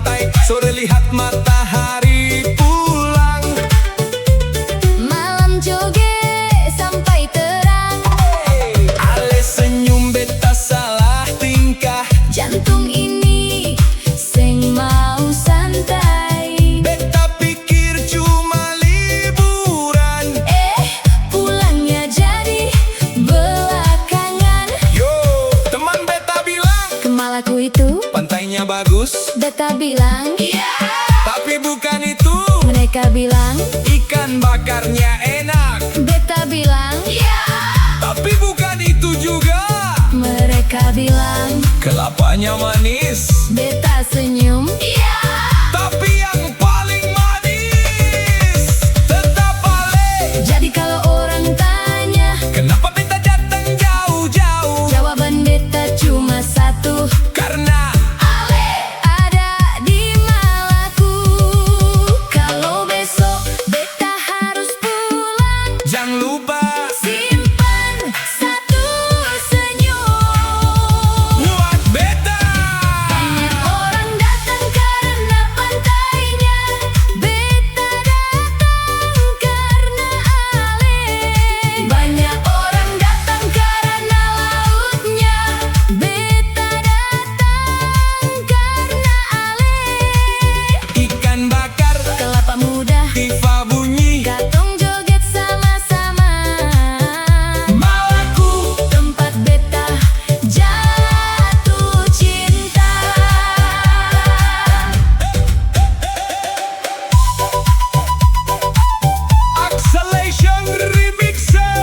pantai, sore lihat matahari pulang. Malam joget sampai terang. Ale senyum beta salah tingkah. Jantung ini sing mau santai. Beta pikir cuma liburan. Pulangnya jadi belakangan. Yo, teman beta bilang Kemalaku itu, pantainya bagus, beta bilang iya. tapi bukan itu. Mereka bilang, Ikan bakarnya enak, beta bilang iya. tapi bukan itu juga. Mereka bilang, Kelapanya manis, beta senyum iya. tapi yang paling manis tetap Ale. Jadi kalau orang tanya, Kenapa beta datang jauh-jauh? jawaban beta cuma satu, Karena Ale ada di Malaku. Kalau besok beta harus pulang, jangan lupa simpan satu senyum. buat beta. Banyak orang datang karena pantainya, beta datang karena Ale. Banyak orang datang karena lautnya, beta datang karena Ale. Ikan bakar, Kelapa muda, tifa bunyi, gatong joget sama-sama. Malaku. Tempat beta jatuh cinta. Acceleration Remixer.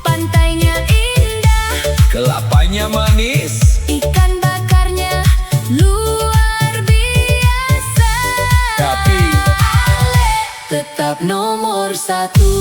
Pantainya indah, Kelapanya manis, ikan bakarnya luar biasa. tapi Ale tetap nomor satu.